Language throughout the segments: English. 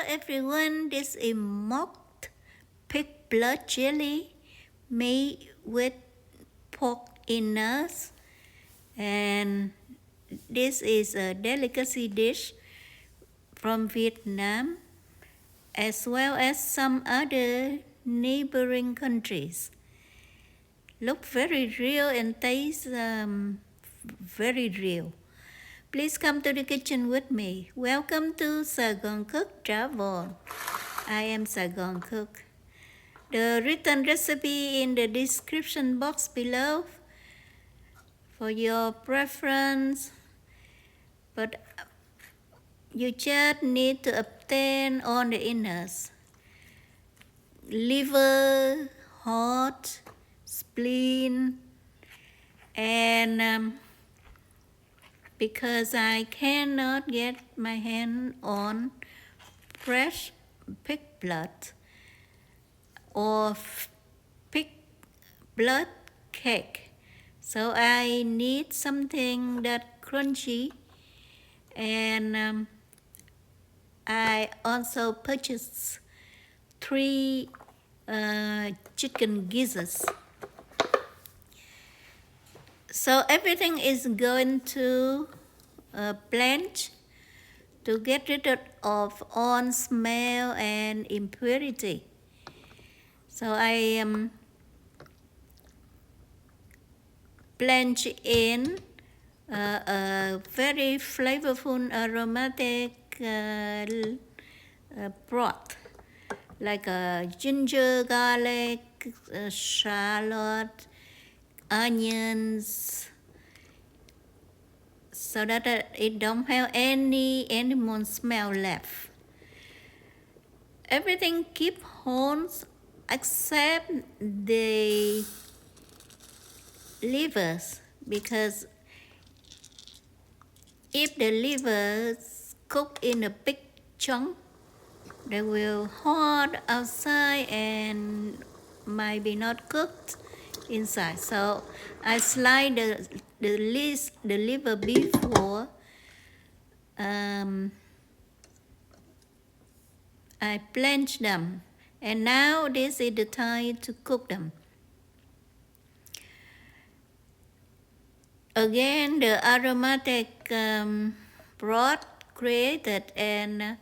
Hello everyone, this is mocked pig blood jelly made with pork innards, and this is a delicacy dish from Vietnam as well as some other neighboring countries. Look very real and taste very real. Please come to the kitchen with me. Welcome to Saigoncook Travel. I am Saigoncook. The written recipe in the description box below for your preference, but you just need to obtain all the innards: liver, heart, spleen, and because I cannot get my hand on fresh pig blood or pig blood cake, so I need something that crunchy, and I also purchased 3 chicken gizzards. So everything is going to blanch to get rid of all smell and impurity. So I blanch in a very flavorful, aromatic broth, like ginger, garlic, shallot, onions, so that it don't have any animal smell left. Everything keep whole except the livers, because if the livers cook in a big chunk, they will hard outside and might be not cooked inside. So I slide the liver before I blanch them, and now this is the time to cook them. Again, the aromatic broth created, and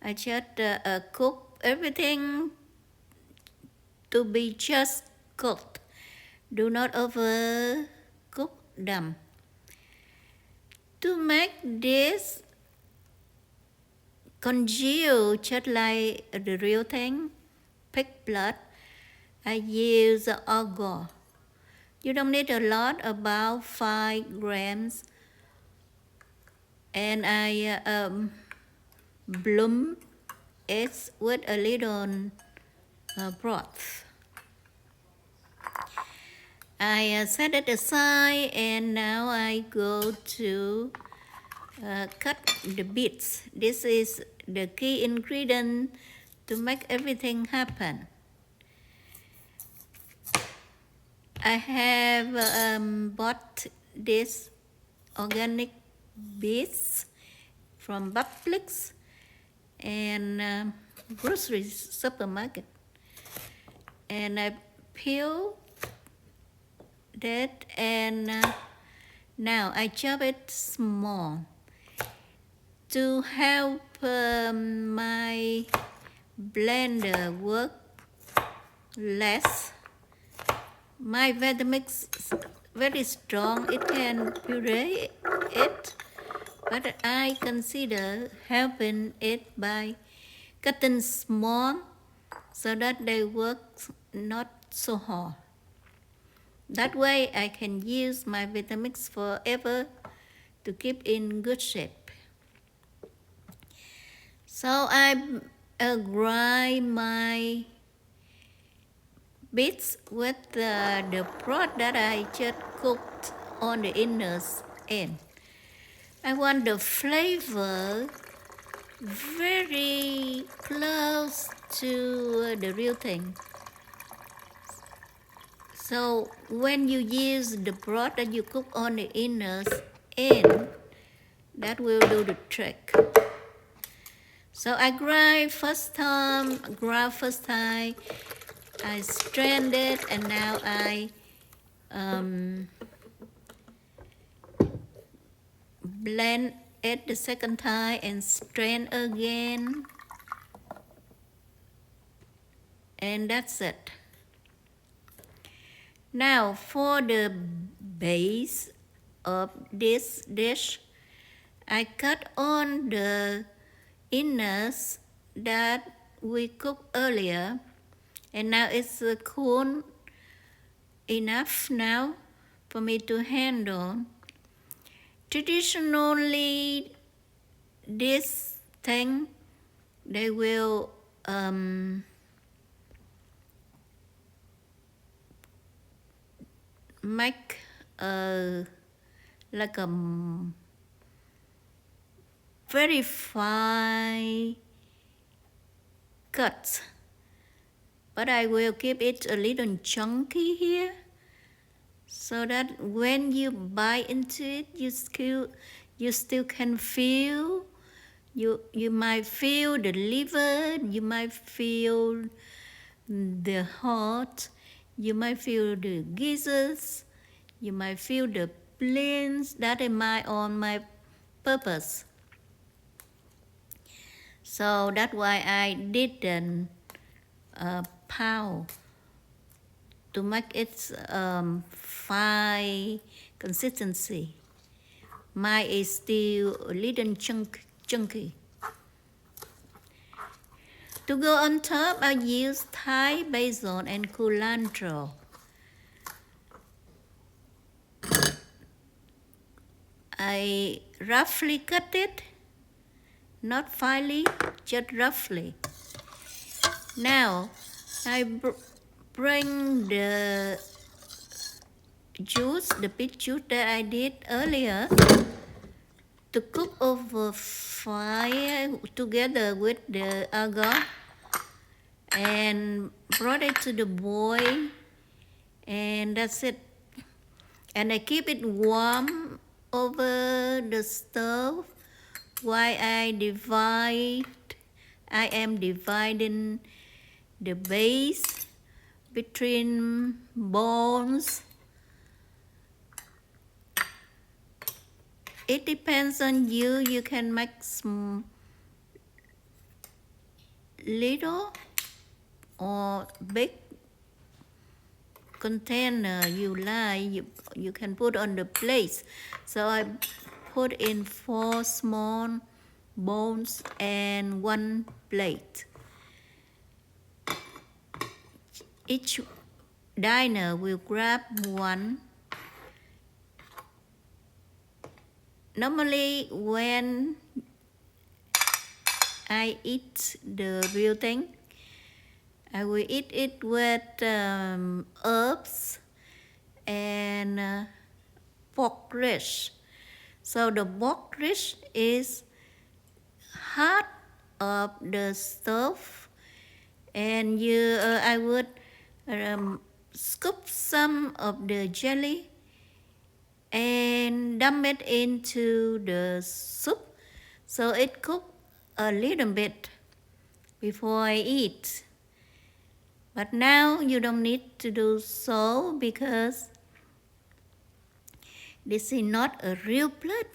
I just cook everything to be just cooked. Do not overcook them. To make this congeal just like the real thing, pig blood, I use agar. You don't need a lot, about 5 grams, and I bloom it with a little broth. I set it aside, and now I go to cut the beets. This is the key ingredient to make everything happen. I have bought this organic beets from Publix and grocery supermarket, and I peel that, and now I chop it small to help my blender work less. My Vitamix is very strong, it can puree it, but I consider helping it by cutting small so that they work not so hard. That way I can use my Vitamix forever to keep in good shape. So I grind my beets with the broth that I just cooked on the innards in. I want the flavor very close to the real thing. So when you use the broth that you cook on the innards in, that will do the trick. So I grind first time, I strained it, and now I blend it the second time and strain again, and that's it. Now for the base of this dish, I cut on the innards that we cooked earlier, and now it's cool enough now for me to handle. Traditionally, this thing they will make like a very fine cut, but I will keep it a little chunky here, so that when you bite into it, you still can feel. You might feel the liver, you might feel the heart, you might feel the gizzards, you might feel the spleens. That is on my purpose. So that's why I didn't pound to make it fine consistency. Mine is still a little chunky. To go on top, I use Thai basil and culantro. I roughly cut it, not finely, just roughly. Now, I bring the juice, the beet juice that I did earlier, to cook over fire together with the agar, and brought it to the boil, and that's it. And I keep it warm over the stove while I am dividing the base between bones. It depends on you. You can make some little or big container you like. You can put on the plate. So I put in 4 small bowls and 1 plate. Each diner will grab 1. Normally when I eat the real thing, I will eat it with herbs and porridge. So the porridge is hot of the stove, and I would scoop some of the jelly and dump it into the soup, so it cooks a little bit before I eat. But now you don't need to do so, because this is not a real blood.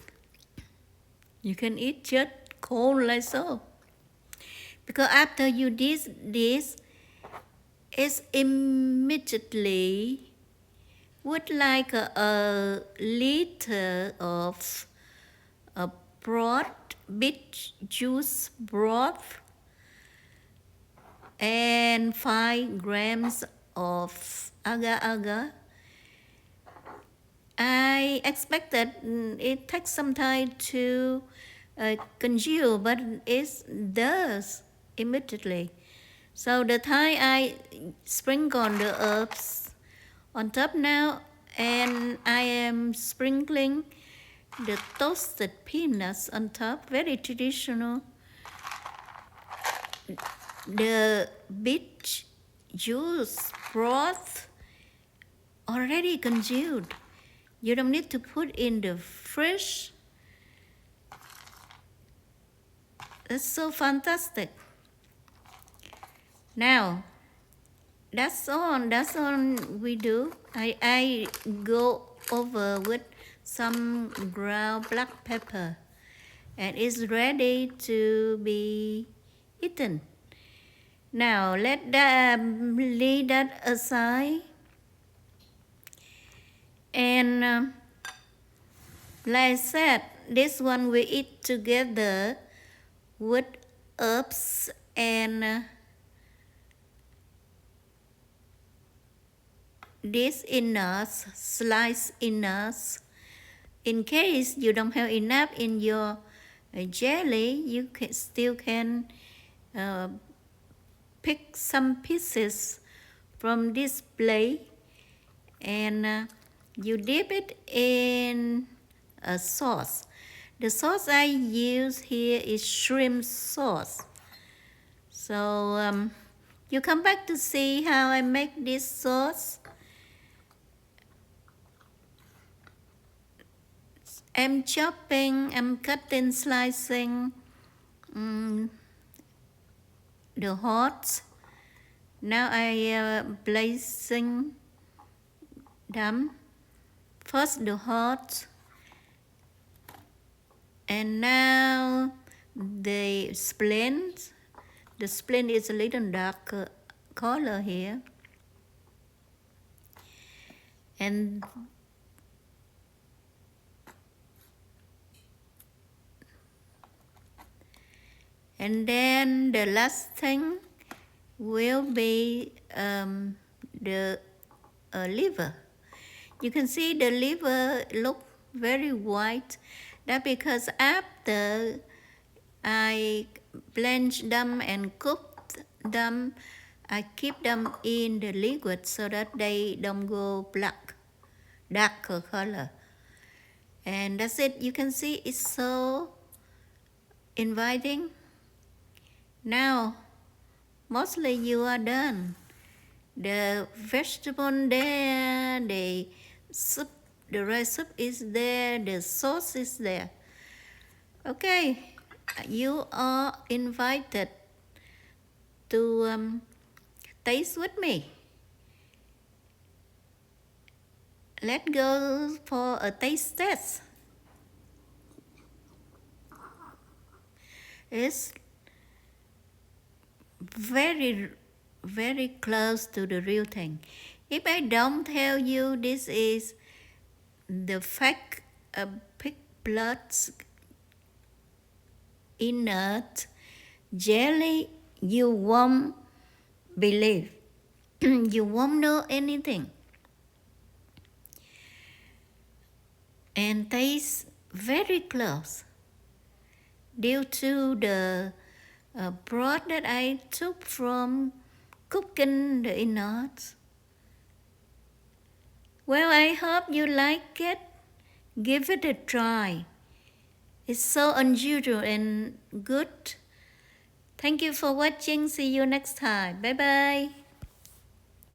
You can eat just cold like so. Because after you do this, it's immediately would like a liter of a broth, beet juice broth, and 5 grams of agar. I expect that it takes some time to congeal, but it does immediately. So the time I sprinkle the herbs on top now, and I am sprinkling the toasted peanuts on top, very traditional. The beet juice broth already congealed. You don't need to put in the fridge. That's so fantastic. Now, that's all we do. I go over with some ground black pepper, and it's ready to be eaten. Now let that leave that aside, and like I said, this one we eat together with herbs and these innards, sliced innards. In case you don't have enough in your jelly, you still can pick some pieces from this plate and you dip it in a sauce. The sauce I use here is shrimp sauce. So you come back to see how I make this sauce. I'm cutting, slicing the hearts. Now I placing them. First the heart, and now the spleens. The spleen is a little darker color here, and then the last thing will be the liver. You can see the liver look very white. That's because after I blanch them and cook them, I keep them in the liquid so that they don't go black, darker color. And that's it. You can see it's so inviting. Now, mostly you are done. The vegetable there, the soup, the rice soup is there, the sauce is there. Okay, you are invited to taste with me. Let's go for a taste test. It's very, very close to the real thing. If I don't tell you this is the fake pig blood INNARD jelly, you won't believe. You won't know anything. And tastes very close due to the broth that I took from cooking the INNARDs. Well, I hope you like it. Give it a try. It's so unusual and good. Thank you for watching. See you next time. Bye bye.